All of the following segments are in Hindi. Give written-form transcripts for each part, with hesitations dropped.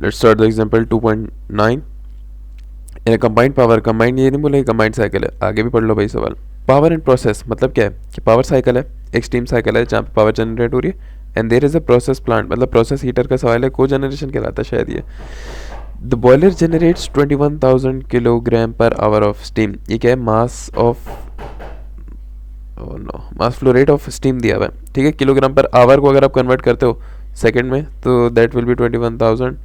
Let's start the example 2.9 in combined power. Combined ये नहीं बोले कंबाइंड साइकिल है, आगे भी पढ़ लो भाई सवाल। पावर एंड प्रोसेस मतलब क्या है कि पावर साइकिल है, एक स्टीम साइकिल है जहाँ पे पावर जनरेट हो रही है, and there is a process plant मतलब प्रोसेस हीटर का सवाल है, को जनरेशन कहलाता है शायद ये। The boiler generates 21,000 kilogram per hour of steam. ये क्या है, mass of no mass flow rate of steam दिया हुआ है, ठीक है। किलोग्राम पर आवर को अगर आप कन्वर्ट करते हो सेकंड में तो that will be 21,000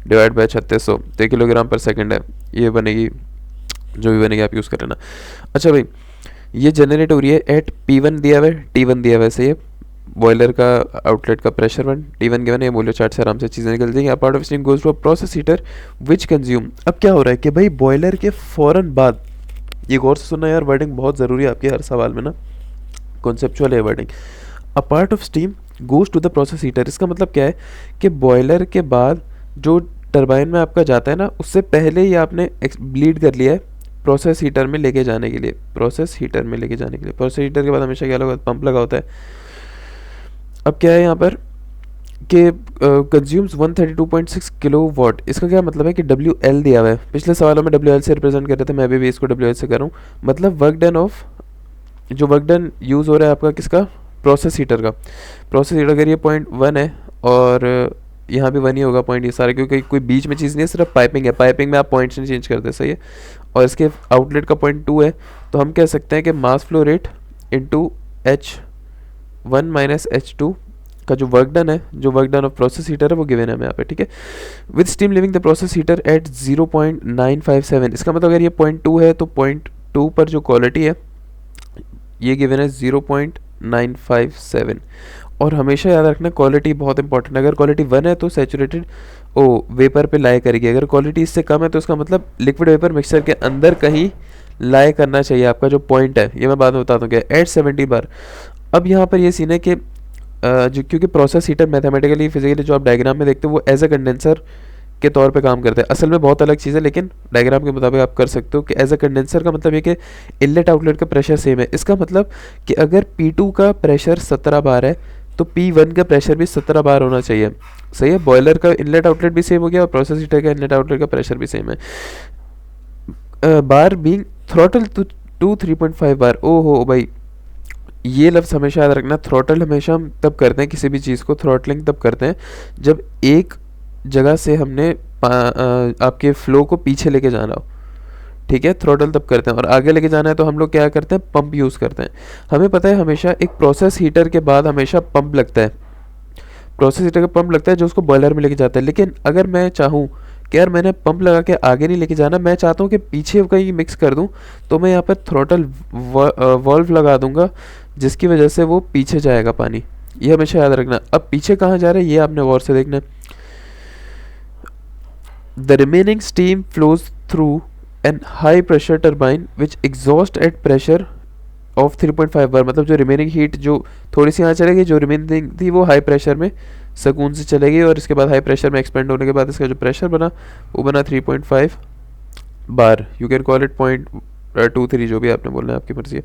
divide by 3600, तो किलोग्राम पर सेकंड है, ये बनेगी जो भी बनेगी आप यूज़ कर लेना। अच्छा भाई, ये जनरेट हो रही है एट P1 दिया हुआ है, T1 दिया हुआ है, सही है। बॉयलर का आउटलेट का प्रेशर 1, T1 गिवन है, बोलो चार्ट से आराम से चीज़ें निकल जाएंगी। Part of steam goes to a process heater which consume. अब क्या हो रहा है कि भाई बॉयलर के फ़ौरन बाद, ये गौर से सुनना यार, वर्डिंग बहुत ज़रूरी है आपके हर सवाल में ना, कॉन्सेप्चुअल है wording. A part of steam goes to the process heater, इसका मतलब क्या है कि बॉयलर के बाद जो टरबाइन में आपका जाता है ना, उससे पहले ही आपने ब्लीड कर लिया है प्रोसेस हीटर में लेके जाने के लिए, प्रोसेस हीटर में लेके जाने के लिए। प्रोसेस हीटर के बाद हमेशा क्या लगा, पंप लगा होता है। अब क्या है यहाँ पर कि कंज्यूम्स 132.6 किलो वाट, इसका क्या मतलब है कि WL दिया हुआ है, पिछले सवालों में WL से रिप्रेजेंट कर रहे थे, मैं अभी भी इसको WL से कर रहा हूँ। मतलब वर्क डन ऑफ, जो वर्क डन यूज़ हो रहा है आपका किसका, प्रोसेस हीटर का। प्रोसेस हीटर अगर ये 0.1 है और यहाँ भी 1 ही होगा पॉइंट, ये सारे, क्योंकि कोई बीच में चीज़ नहीं है, सिर्फ पाइपिंग है, पाइपिंग में आप पॉइंट्स नहीं चेंज करते, सही है। और इसके आउटलेट का 0.2 है, तो हम कह सकते हैं कि mass flow rate into H1 minus H2 का जो वर्क डन है, जो work done of process heater है वो गिवन है हमें यहाँ पे, ठीक है। With steam leaving the process heater at 0.957, इसका मतलब अगर ये 0.2 है तो 0.2 पर जो क्वालिटी है ये गिवन है 0.957। और हमेशा याद रखना क्वालिटी बहुत इंपॉर्टेंट है, अगर क्वालिटी 1 है तो सैचुरेटेड वेपर पे लाई करेगी, अगर क्वालिटी इससे कम है तो इसका मतलब लिक्विड वेपर मिक्सचर के अंदर कहीं लाई करना चाहिए आपका जो पॉइंट है, ये मैं बाद में बताता हूँ क्या एट 70 बार। अब यहाँ पर ये सीन है कि जो क्योंकि प्रोसेस हीटर मैथमेटिकली फिजिकली जो आप डायग्राम में देखते हो वो एज अ कंडेंसर के तौर पे काम करते हैं, असल में बहुत अलग चीज़ है, लेकिन डायग्राम के मुताबिक आप कर सकते हो कि एज अ कंडेंसर का मतलब ये कि इनलेट आउटलेट का प्रेशर सेम है। इसका मतलब कि अगर P2 का प्रेशर 17 बार है तो P1 का प्रेशर भी 17 बार होना चाहिए, सही है। बॉयलर का इनलेट आउटलेट भी सेम हो गया और प्रोसेस हीटर का इनलेट आउटलेट का प्रेशर भी सेम है। बार बीइंग थ्रॉटल टू 3.5 बार, ओ हो भाई, ये लफ्ज़ हमेशा याद रखना। थ्रॉटल हमेशा हम तब करते हैं किसी भी चीज़ को, थ्रॉटलिंग तब करते हैं जब एक जगह से हमने आपके फ्लो को पीछे लेके जाना हो, ठीक है। थ्रॉटल तब करते हैं, और आगे लेके जाना है तो हम लोग क्या करते हैं, पंप यूज़ करते हैं। हमें पता है हमेशा एक प्रोसेस हीटर के बाद हमेशा पंप लगता है, प्रोसेस हीटर का पंप लगता है जो उसको बॉयलर में लेके जाता है। लेकिन अगर मैं चाहूँ कि यार मैंने पंप लगा के आगे नहीं लेके जाना, मैं चाहता हूँ कि पीछे कहीं मिक्स कर दूँ, तो मैं यहाँ पर थ्रॉटल वॉल्व लगा दूंगा जिसकी वजह से वो पीछे जाएगा पानी, ये हमेशा याद रखना। अब पीछे कहाँ जा रहा है ये आपने गौर से देखना। The remaining steam flows through an high pressure turbine which exhaust at pressure of 3.5 बार, मतलब जो रिमेनिंग हीट जो थोड़ी सी यहाँ चलेगी, जो रिमेनिंग थी वो हाई प्रेशर में सुकून से चलेगी, और इसके बाद हाई प्रेशर में एक्सपेंड होने के बाद इसका जो प्रेशर बना वो बना 3.5 बार। यू कैन कॉल इट 0.23, जो भी आपने बोलना है आपकी मर्जी है।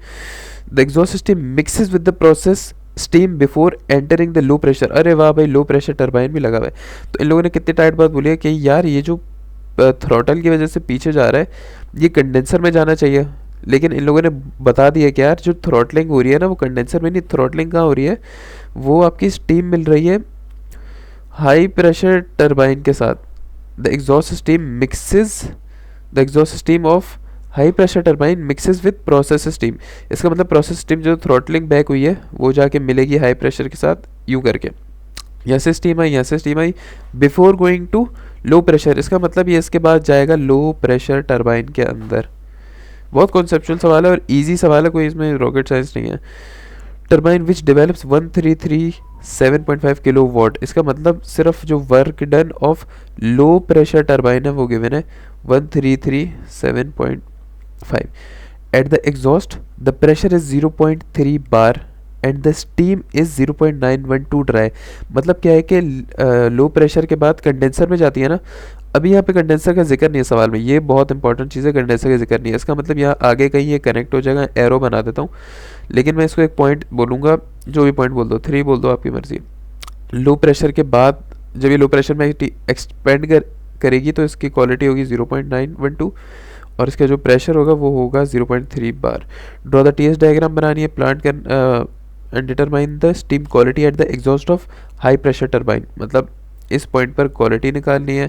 The exhaust steam mixes with the process steam before entering the low pressure. अरे वाह भाई, लो प्रेशर टर्बाइन भी लगा हुआ है। तो इन लोगों ने कितनी टाइट बात बोली है कि यार ये जो थ्रॉटल की वजह से पीछे जा रहा है ये कंडेंसर में जाना चाहिए, लेकिन इन लोगों ने बता दिया कि यार जो थ्रॉटलिंग हो रही है ना वो कंडेंसर में नहीं, थ्रॉटलिंग कहाँ हो रही है, वो आपकी स्टीम मिल रही है हाई प्रेशर टर्बाइन के साथ। The exhaust steam mixes, the exhaust steam of high pressure turbine mixes with process steam. इसका मतलब प्रोसेस स्टीम जो थ्रॉटलिंग बैक हुई है वो जाके मिलेगी हाई प्रेशर के साथ, यूँ करके यहाँ से स्टीम आई, यहाँ से स्टीम आई, before going to low pressure. इसका मतलब ये इसके बाद जाएगा लो प्रेशर टर्बाइन के अंदर। बहुत कॉन्सेप्चुअल सवाल है और इजी सवाल है, कोई इसमें रॉकेट साइंस नहीं है। Turbine which develops 1337.5 kilowatt, इसका मतलब सिर्फ जो work done of low pressure turbine है वो गिवन है 1337.5। At the exhaust the pressure is 0.3 bar and the steam is 0.912 dry. मतलब क्या है कि लो प्रेशर के बाद कंडेंसर में जाती है ना, अभी यहाँ पे कंडेंसर का जिक्र नहीं है सवाल में, ये बहुत इंपॉर्टेंट चीज़ है, कंडेंसर का जिक्र नहीं है। इसका मतलब यहाँ आगे कहीं ये कनेक्ट हो जाएगा, एरो बना देता हूँ, लेकिन मैं इसको एक पॉइंट बोलूँगा, जो भी पॉइंट बोल दो, 3 बोल दो, आपकी मर्जी। लो प्रेशर के बाद जब ये लो प्रेशर में एक्सपेंड करेगी तो इसकी क्वालिटी होगी 0.912 और इसका जो प्रेशर होगा वो होगा 0.3 बार। ड्रॉ द टीएस डायग्राम बनानी है प्लांट कर and determine the steam quality eight the exhaust of high pressure turbine. मतलब इस पॉइंट पर क्वालिटी निकालनी है।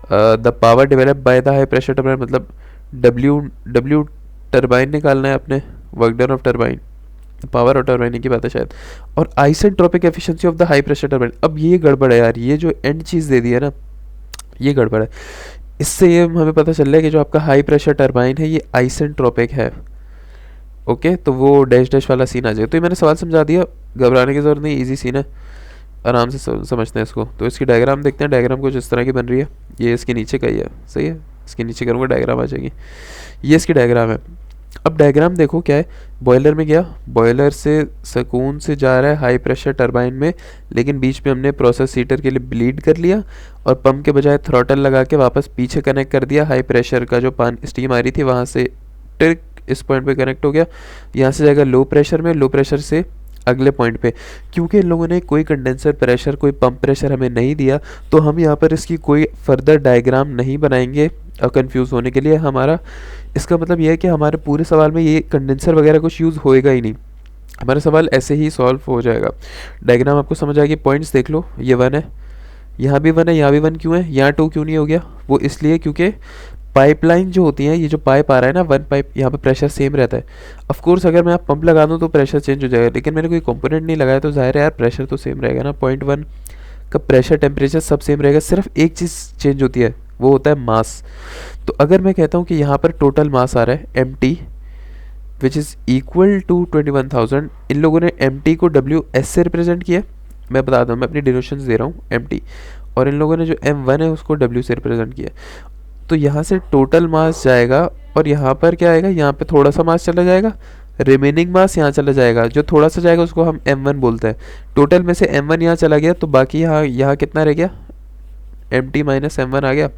The power develop by the high pressure turbine, मतलब डब्ल्यू टरबाइन निकालना है अपने, work done of turbine, power और टरबाइन की बात है शायद, और isentropic efficiency of the high pressure turbine. अब ये गड़बड़ है यार, ये जो एंड चीज़ दे दी है ना ये गड़बड़ है। इससे ये हमें पता चल रहा है कि जो आपका हाई प्रेशर टरबाइन है ये आइसेंट्रोपिक है। ओके, तो वो डैश डैश वाला सीन आ जाएगा। तो ये मैंने सवाल समझा दिया, घबराने की जरूरत नहीं, इजी सीन है, आराम से समझते हैं इसको। तो इसकी डायग्राम देखते हैं, डायग्राम कुछ इस तरह की बन रही है। ये इसके नीचे का ही है, सही है, इसके नीचे करूँगा डायग्राम आ जाएगी। ये इसकी डायग्राम है। अब डायग्राम देखो क्या है, बॉयलर में गया, बॉयलर से सुकून से जा रहा है हाई प्रेशर टरबाइन में, लेकिन बीच में हमने प्रोसेस हीटर के लिए ब्लीड कर लिया और पंप के बजाय थ्रॉटल लगा के वापस पीछे कनेक्ट कर दिया। हाई प्रेशर का जो पानी स्टीम आ रही थी वहाँ से टिक इस पॉइंट पे कनेक्ट हो गया, यहाँ से जाएगा लो प्रेशर में, लो प्रेशर से अगले पॉइंट पे। क्योंकि इन लोगों ने कोई कंडेंसर प्रेशर कोई पंप प्रेशर हमें नहीं दिया तो हम यहाँ पर इसकी कोई फर्दर डायग्राम नहीं बनाएंगे कंफ्यूज होने के लिए। हमारा इसका मतलब यह है कि हमारे पूरे सवाल में ये कंडेंसर वगैरह कुछ यूज़ होएगा ही नहीं, हमारा सवाल ऐसे ही सॉल्व हो जाएगा। डायग्राम आपको समझ आ गई, पॉइंट्स देख लो, ये 1 है, यहाँ भी 1 है, यहाँ भी 1 क्यों है, यहाँ 2 क्यों नहीं हो गया, वो इसलिए क्योंकि पाइपलाइन जो होती है, ये जो पाइप आ रहा है ना 1 पाइप, यहाँ पे प्रेशर सेम रहता है। ऑफ कोर्स अगर मैं आप पंप लगा दूँ तो प्रेशर चेंज हो जाएगा, लेकिन मैंने कोई कंपोनेंट नहीं लगाया तो जाहिर है यार प्रेशर तो सेम रहेगा ना। 0.1 का प्रेशर टेम्परेचर सब सेम रहेगा, सिर्फ एक चीज़ चेंज होती है वो होता है मास। तो अगर मैं कहता हूँ कि यहाँ पर टोटल मास आ रहा है MT which is equal to 21,000, इन लोगों ने MT को WS से रिप्रेजेंट किया, मैं बता दूँ, मैं अपनी डिनोशंस दे रहा हूँ MT, और इन लोगों ने जो M1 है उसको W से रिप्रेजेंट किया। तो यहाँ से टोटल मास जाएगा और यहाँ पर क्या आएगा, यहाँ पे थोड़ा सा मास चला जाएगा, रिमेनिंग मास यहाँ चला जाएगा, जो थोड़ा सा जाएगा उसको हम M1 बोलते हैं। टोटल में से M1 यहाँ चला गया तो बाकी यहाँ कितना रह गया, MT माइनस M1 आ गया,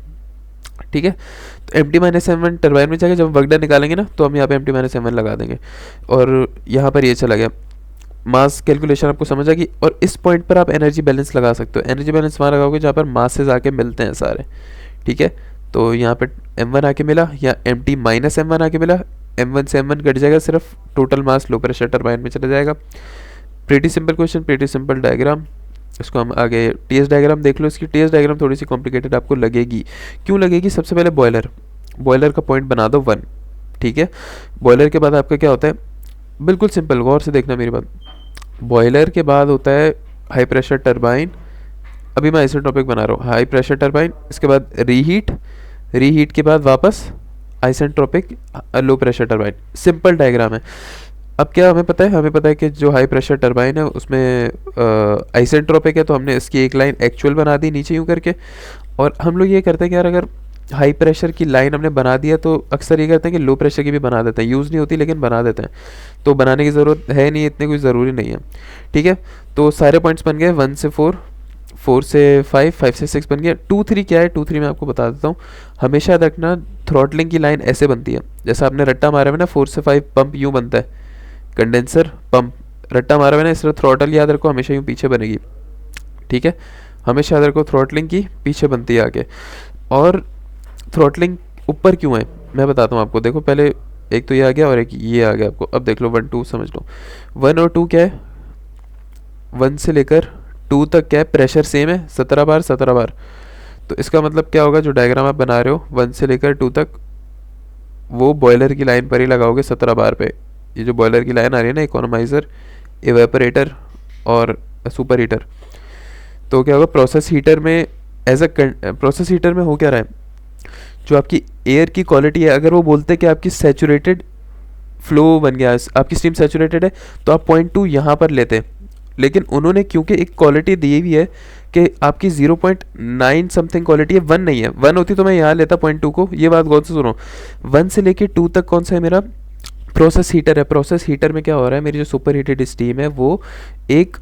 ठीक है। तो MT माइनस M1 टरबाइन में जाएगा, जब वर्क डन निकालेंगे ना तो हम यहाँ पे MT माइनस M1 लगा देंगे और यहाँ पर ये चला गया। मास कैलकुलेशन आपको समझ आ गई, और इस पॉइंट पर आप एनर्जी बैलेंस लगा सकते हो। एनर्जी बैलेंस वहाँ लगाओगे जहाँ पर मासेस आके मिलते हैं सारे, ठीक है। तो यहाँ पे M1 आके मिला या MT माइनस M1 आके मिला, M1 से M1 कट जाएगा, सिर्फ total mass low pressure turbine में चला जाएगा। Pretty simple question, pretty simple diagram. इसको हम आगे टीएस डायग्राम देख लो। इसकी टीएस डायग्राम थोड़ी सी कॉम्प्लिकेटेड आपको लगेगी, क्यों लगेगी, सबसे पहले बॉयलर का पॉइंट बना दो 1, ठीक है। बॉयलर के बाद आपका क्या होता है, बिल्कुल सिंपल, गौर से देखना मेरी बात। बॉयलर के बाद होता है हाई प्रेशर टरबाइन, अभी मैं आइसेंट्रोपिक बना रहा हूँ, हाई प्रेशर टरबाइन, इसके बाद रीहीट के बाद वापस isentropic low pressure turbine. Simple diagram है। अब क्या हमें पता है कि जो हाई प्रेशर टरबाइन है उसमें आइसेंट्रोपिक है, तो हमने इसकी एक लाइन एक्चुअल बना दी नीचे यूँ करके। और हम लोग ये करते हैं कि यार अगर हाई प्रेशर की लाइन हमने बना दिया तो अक्सर ये करते हैं कि लो प्रेशर की भी बना देते हैं, यूज़ नहीं होती लेकिन बना देते हैं, तो बनाने की ज़रूरत है नहीं, इतनी कोई ज़रूरी नहीं है, ठीक है। तो सारे पॉइंट्स बन गए, 1 से 4, 4 से 5, 5 से 6 बन गया। 2, 3 क्या है, 2, 3 मैं आपको बता देता हूँ। हमेशा याद रखना थ्रॉटलिंग की लाइन ऐसे बनती है, जैसा आपने रट्टा मारा हुआ ना 4 से 5 पंप यूँ बनता है, कंडेंसर पंप रट्टा मारा हुआ ना, इस तरह थ्रॉटल याद रखो हमेशा यूँ पीछे बनेगी, ठीक है। हमेशा याद रखो थ्रॉटलिंग की पीछे बनती है आगे। और थ्रॉटलिंग ऊपर क्यों है मैं बताता हूँ आपको। देखो पहले एक तो ये आ गया और एक ये आ गया आपको। अब देख लो 1, 2 समझ लो। 1 और 2 क्या है, 1 से लेकर 2 तक क्या है, प्रेशर सेम है, 17 बार 17 बार। तो इसका मतलब क्या होगा, जो डायग्राम आप बना रहे हो 1 से लेकर 2 तक, वो बॉयलर की लाइन पर ही लगाओगे 17 बार पे। ये जो बॉयलर की लाइन आ रही है ना, इकोनोमाइज़र, एवेपोरेटर और सुपर हीटर, तो क्या होगा प्रोसेस हीटर में प्रोसेस हीटर में हो क्या रहा है, जो आपकी एयर की क्वालिटी है, अगर वो बोलते हैं कि आपकी सैचुरेटेड फ्लो बन गया, आपकी स्टीम सैचुरेटेड है, तो आप 0.2 यहाँ पर लेते हैं। लेकिन उन्होंने क्योंकि एक क्वालिटी दी हुई है कि आपकी 0.9 समथिंग क्वालिटी है, 1 नहीं है, 1 होती तो मैं यहाँ लेता 0.2 को। ये बात गौर से सुनो, 1 से लेके 2 तक कौन सा है मेरा, प्रोसेस हीटर है। प्रोसेस हीटर में क्या हो रहा है, मेरी जो सुपर हीटेड स्टीम है वो एक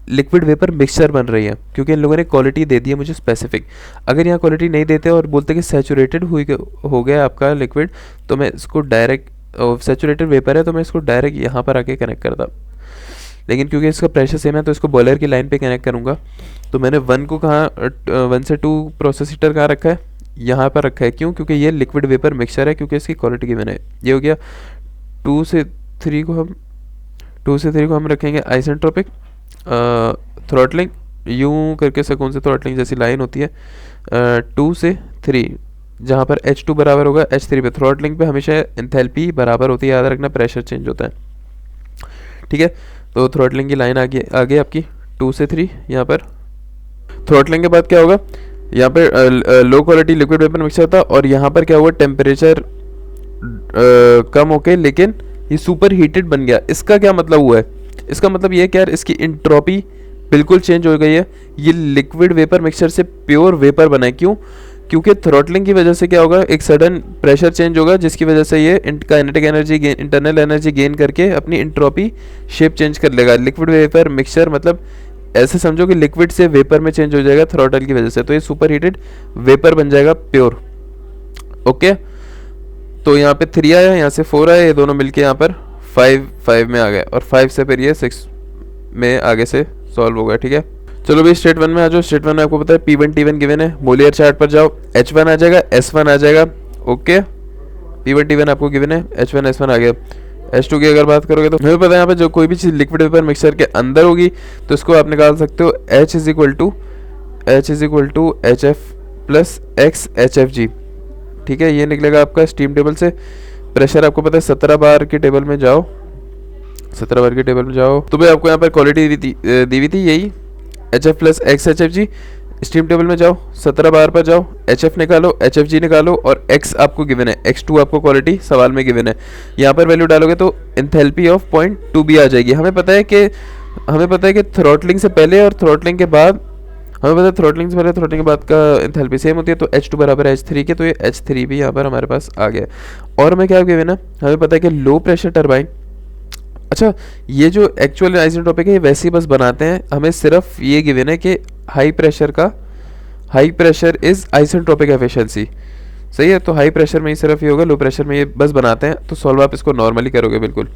लिक्विड वेपर मिक्सचर बन रही है, क्योंकि इन लोगों ने क्वालिटी दे दी है मुझे स्पेसिफिक। अगर यहाँ क्वालिटी नहीं देते और बोलते कि सैचुरेटेड हो गया आपका लिक्विड, तो मैं इसको डायरेक्ट, सैचुरेटेड वेपर है तो मैं इसको डायरेक्ट यहाँ पर आके कनेक्ट करता। लेकिन क्योंकि इसका प्रेशर सेम है तो इसको बॉयलर की लाइन पे कनेक्ट करूँगा तो मैंने 1 को कहाँ 1 से 2 प्रोसेस हीटर कहाँ रखा है, यहाँ पर रखा है। क्यों? क्योंकि ये लिक्विड वेपर मिक्सचर है, क्योंकि इसकी क्वालिटी गिवन है। ये हो गया। 2 से 3 को हम रखेंगे आइसेंट्रोपिक थ्रॉटलिंग, यूं करके सकून से थ्रॉटलिंग जैसी लाइन होती है। 2 से 3 जहाँ पर H2 बराबर होगा H3 पे, थ्रॉटलिंग पे हमेशा एंथैल्पी बराबर होती है, याद रखना, प्रेशर चेंज होता है। ठीक है, तो थ्रॉटलिंग की लाइन आगे आपकी 2 से 3 यहाँ पर। थ्रॉटलिंग के बाद क्या होगा, यहाँ पर low quality liquid vapour mixture था, और यहाँ पर क्या हुआ, टेम्परेचर कम होके लेकिन ये सुपर हीटेड बन गया। इसका क्या मतलब हुआ है? इसका मतलब ये है कि यार इसकी इंट्रोपी बिल्कुल चेंज हो गई है। ये लिक्विड वेपर मिक्सचर से प्योर वेपर बना है। क्यों? क्योंकि थ्रॉटलिंग की वजह से क्या होगा, एक सडन प्रेशर चेंज होगा, जिसकी वजह से ये kinetic energy gain, internal energy gain करके अपनी इंट्रोपी शेप चेंज कर लेगा। लिक्विड वेपर मिक्सचर मतलब ऐसे समझो कि लिक्विड से वेपर में चेंज हो जाएगा थ्रॉटल की वजह से, तो ये सुपर हीटेड वेपर बन जाएगा प्योर। ओके, तो यहाँ पे 3 आया, यहाँ से 4 आया, ये दोनों मिलके यहाँ पर 5 में आ गए, और 5 से फिर ये 6 में आगे से सॉल्व होगा। ठीक है, चलो भाई स्टेट 1 में आ जाओ। स्टेट 1 में आपको पता है P1 T1 गिवन है, मोलियर चार्ट पर जाओ, H1 आ जाएगा, S1 आ जाएगा। ओके, P1 T1 आपको गिवन है, H1 S1 आ गया। H2 की अगर बात करोगे तो हमें पता है यहाँ पे जो कोई भी चीज़ लिक्विड वेपर मिक्सचर के अंदर होगी तो इसको आप निकाल सकते हो H is equal to HF plus X HFG। ठीक है, ये निकलेगा आपका स्टीम टेबल से। प्रेशर आपको पता है 17 बार के टेबल में जाओ, 17 बार के टेबल में जाओ, तो भाई आपको यहाँ पर क्वालिटी दी हुई थी यही HF plus X HFG। Steam table में जाओ, 17 बार पर जाओ, HF निकालो, HFG निकालो, और X आपको गिवन है, X2 आपको क्वालिटी सवाल में गिवन है। यहाँ पर वैल्यू डालोगे तो एंथैल्पी ऑफ 0.2B आ जाएगी। हमें पता है कि थ्रॉटलिंग से पहले और थ्रॉटलिंग के बाद, हमें पता है थ्रॉटलिंग से पहले थ्रॉटलिंग के बाद का एंथैल्पी सेम होती है, तो H2 बराबर है H3 के, तो ये H3 भी यहाँ पर हमारे पास आ गया। और हमें क्या गिवन है, हमें पता है कि लो प्रेशर टरबाइन, अच्छा ये जो एक्चुअल आइसेंट्रोपिक है ये वैसे ही बस बनाते हैं, हमें सिर्फ ये गिवन है कि high pressure is isentropic efficiency. सही है, तो हाई प्रेशर में ही सिर्फ ये होगा, लो प्रेशर में ये बस बनाते हैं। तो सॉल्व आप इसको नॉर्मली करोगे बिल्कुल।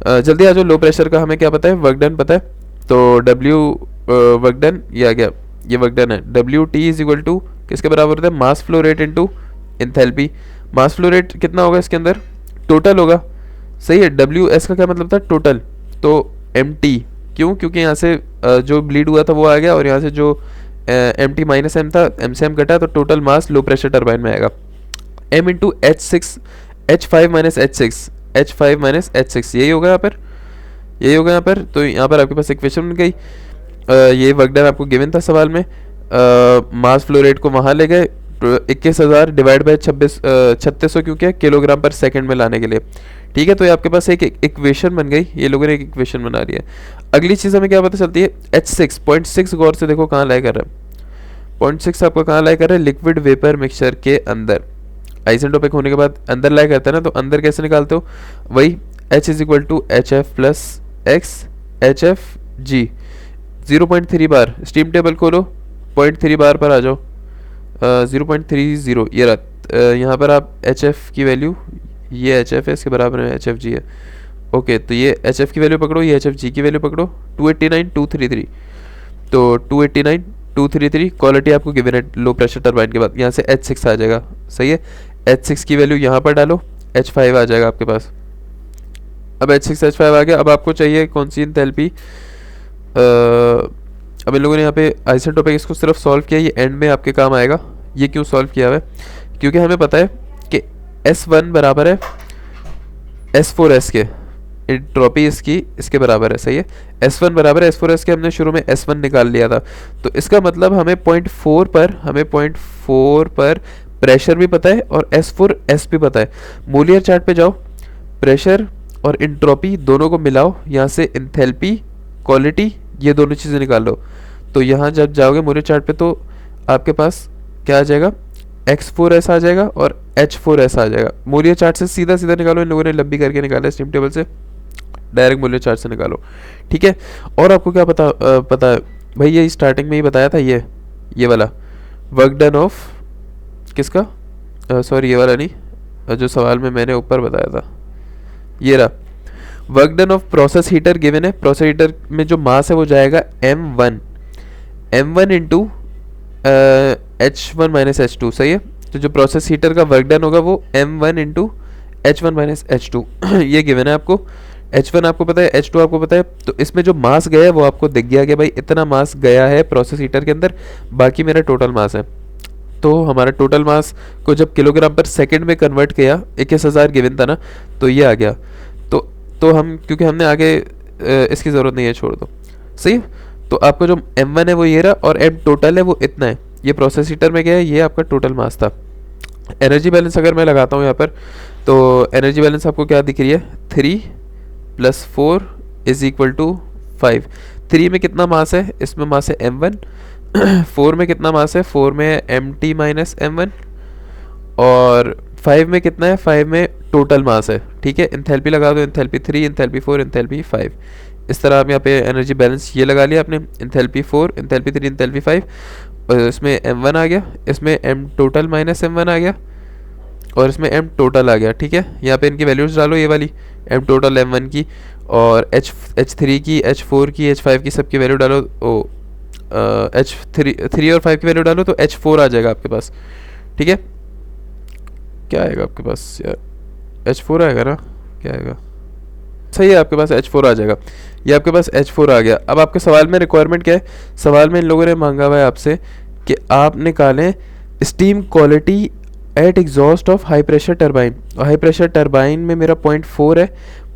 जल्दी आ जाओ, लो प्रेशर का हमें क्या पता है, वर्क डन पता है, तो W वर्क डन ये आ गया, ये वर्क डन है। WT इज इक्वल टू किसके बराबर होता है, मास फ्लो रेट इंटू एंथैल्पी। मास फ्लो रेट कितना होगा इसके अंदर, टोटल होगा। सही है, WS का क्या मतलब था, टोटल, तो MT। क्यों? क्योंकि यहाँ से जो ब्लीड हुआ था वो आ गया, और यहाँ से जो MT माइनस M था, M से M घटा, तो total mass low pressure turbine में आएगा। M into H5 minus H6 यही होगा यहाँ पर। तो यहाँ पर आपके पास इक्वेशन बन गई। ये वर्क डन आपको गिवन था सवाल में। मास फ्लो रेट को वहाँ ले गए, 21,000 डिवाइड बाई 3600 क्यों किया, किलोग्राम पर सेकंड में लाने के लिए। ठीक है, तो ये आपके पास एक इक्वेशन बन गई, ये लोगों ने एक इक्वेशन बना ली है। अगली चीज़ हमें क्या पता चलती है, H6 0.6 गौर से देखो कहाँ लाई कर रहा है, 0.6 आपको कहाँ लाई कर रहा है, लिक्विड वेपर मिक्सचर के अंदर। आइसेंट्रोपिक होने के बाद अंदर लाई करता है ना, तो अंदर कैसे निकालते हो, वही H is equal to HF plus X HFG। 0.3 bar, steam table खोलो, 0.3 बार पर आ जाओ, 0.30 ये रहा। यहाँ पर आप HF की वैल्यू, ये HF है, इसके बराबर में HFG है। ओके, तो ये HF की वैल्यू पकड़ो, ये HFG की वैल्यू पकड़ो, 289,233, तो 289,233 क्वालिटी आपको गिवन है लो प्रेशर टरबाइन के बाद। यहाँ से H6 आ जाएगा। सही है, H6 की वैल्यू यहाँ पर डालो, H5 आ जाएगा आपके पास। अब H6 H5 आ गया। अब आपको चाहिए कौन सी एंथैल्पी, अब इन लोगों ने यहाँ पे आइसेंट्रोपिक इसको सिर्फ सॉल्व किया, ये एंड में आपके काम आएगा। ये क्यों सॉल्व किया हुआ है, क्योंकि हमें पता है कि S1 बराबर है S4S के, एंट्रोपी इसके बराबर है। सही है, S1 बराबर है S4S के, हमने शुरू में S1 निकाल लिया था, तो इसका मतलब हमें 0.4 पर प्रेशर भी पता है और S4S भी पता है। मोलियर चार्ट पे जाओ, प्रेशर और एंट्रोपी दोनों को मिलाओ, यहाँ से एंथैल्पी क्वालिटी ये दोनों चीज़ें निकाल लो। तो यहाँ जब जाओगे मोलियर चार्ट पे तो आपके पास क्या आ जाएगा, X4S आ जाएगा और H4S आ जाएगा। मोलियर चार्ट से सीधा निकालो, इन लोगों ने लंबी करके निकाला है, स्टीम टेबल से डायरेक्ट मोलियर चार्ट से निकालो। ठीक है, और आपको क्या पता है भाई, ये स्टार्टिंग में ही बताया था, ये वाला वर्क डन ऑफ किसका, सॉरी ये वाला नहीं, जो सवाल में मैंने ऊपर बताया था, ये रहा work done of process heater given है। प्रोसेस हीटर में जो मास है वो जाएगा M1, m1 into h1 minus h2, सही है। तो जो प्रोसेस हीटर का वर्क डन होगा वो m1 into h1 minus h2 ये गिवन है आपको। h1 आपको पता है, h2 आपको पता है, तो इसमें जो मास गया है वो आपको दिख गया कि भाई इतना मास गया है प्रोसेस हीटर के अंदर, बाकी मेरा टोटल मास है। तो हमारा टोटल मास को जब किलोग्राम पर सेकंड में कन्वर्ट किया, 21,000 गिवन था ना, तो ये आ गया। तो हम, क्योंकि हमने आगे इसकी ज़रूरत नहीं है, छोड़ दो, सही है। तो आपका जो m1 है वो ये रहा, और m टोटल है वो इतना है, ये प्रोसेस हीटर में गया है, ये आपका टोटल मास था। एनर्जी बैलेंस अगर मैं लगाता हूँ यहाँ पर, तो एनर्जी बैलेंस आपको क्या दिख रही है, 3 + 4 = 5। 3 में कितना मास है, इसमें मास है m1। 4 में कितना मास है, 4 में mt माइनस m1। और 5 में कितना है, 5 में टोटल मास है, ठीक है। इंथैल्पी लगा दो, इंथैल्पी 3, इंथैल्पी 4, इंथैल्पी 5। इस तरह आप यहाँ पे एनर्जी बैलेंस ये लगा लिया आपने, इंथैल्पी 4, इंथैल्पी 3, इंथैल्पी 5, और इसमें m1 आ गया, इसमें m टोटल माइनस m1 आ गया, और इसमें m टोटल आ गया, ठीक है। यहाँ पे इनकी वैल्यूज डालो, ये वाली m टोटल m1 की, और h3 की, h4 की, h5 की, सबकी वैल्यू डालो। h3 और 5 की वैल्यू डालो तो h4 आ जाएगा आपके पास, ठीक है। क्या आएगा आपके पास यार, h4 आएगा ना, क्या आएगा, सही है, आपके पास h4 आ जाएगा। ये आपके पास h4 आ गया। अब आपके सवाल में रिक्वायरमेंट क्या है, सवाल में इन लोगों ने मांगा हुआ है आपसे कि आप निकालें steam quality eight exhaust of high pressure turbine, और हाई प्रेशर टरबाइन में मेरा 0.4 है,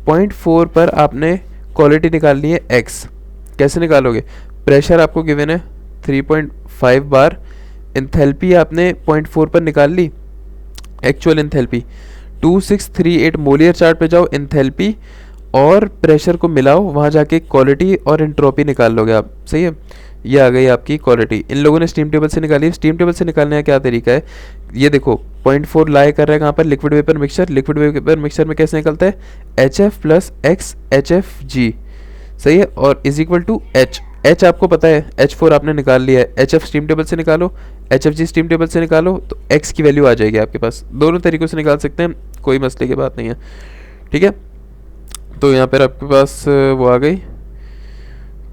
0.4 पर आपने क्वालिटी निकालनी है x। कैसे निकालोगे, प्रेशर आपको गिवन है 3.5 बार, इंथैल्पी आपने 0.4 पर निकाल ली, एक्चुअल इंथैल्पी 2638 मोलियर चार्ट पे जाओ, इंथैल्पी और प्रेशर को मिलाओ, वहाँ जाके क्वालिटी और एंट्रोपी निकाल लोगे आप, सही है। ये आ गई आपकी क्वालिटी। इन लोगों ने स्टीम टेबल से निकाली। स्टीम टेबल से निकालने का क्या तरीका है, ये देखो 0.4 लाई कर रहा है कहाँ पर, liquid vapour mixture. Liquid vapour mixture में कैसे निकलता है, HF + X HFG, सही है, और = H। H आपको पता है, H4 आपने निकाल लिया है, HF स्टीम टेबल से निकालो, HFG स्टीम टेबल से निकालो, तो X की वैल्यू आ जाएगी आपके पास। दोनों तरीक़ों से निकाल सकते हैं, कोई मसले की बात नहीं है, ठीक है। तो यहाँ पर आपके पास वो आ गई,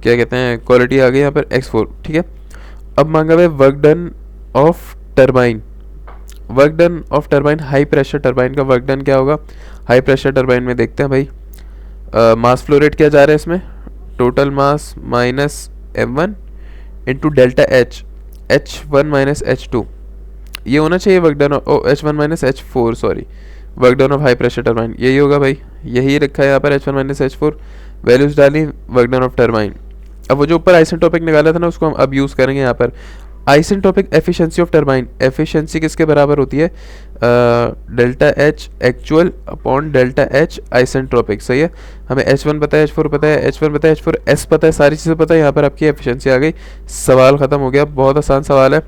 क्या कहते हैं, क्वालिटी आ गई यहाँ पर x4, ठीक है। अब मांगा हुआ है work done of turbine. Work done of turbine, high pressure turbine का वर्क डन क्या होगा, हाई प्रेशर टरबाइन में देखते हैं भाई। मास फ्लो रेट क्या जा रहा है इसमें, total mass minus m1 into delta h, h1 minus h2, ये होना चाहिए work done of h1 minus h4, sorry, work done of high pressure turbine यही होगा भाई, यही रखा है यहाँ पर, h1 माइनस h4, वैल्यूज डाली, वर्क डन ऑफ टरबाइन। अब वो जो ऊपर आइसेंट्रोपिक निकाला था ना, उसको हम अब यूज़ करेंगे यहाँ पर। Isentropic efficiency of turbine, efficiency किसके बराबर होती है, delta H actual upon delta H isentropic, सही है। हमें H1 पता है, H4 पता है, H1 पता है, H4 S पता है, सारी चीज़ें पता है। यहाँ पर आपकी एफिशिएंसी आ गई, सवाल ख़त्म हो गया। बहुत आसान सवाल है,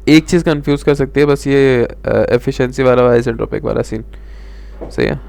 एक चीज़ कंफ्यूज कर सकती है बस, ये एफिशिएंसी वाला आइसेंट्रोपिक वाला सीन, सही है।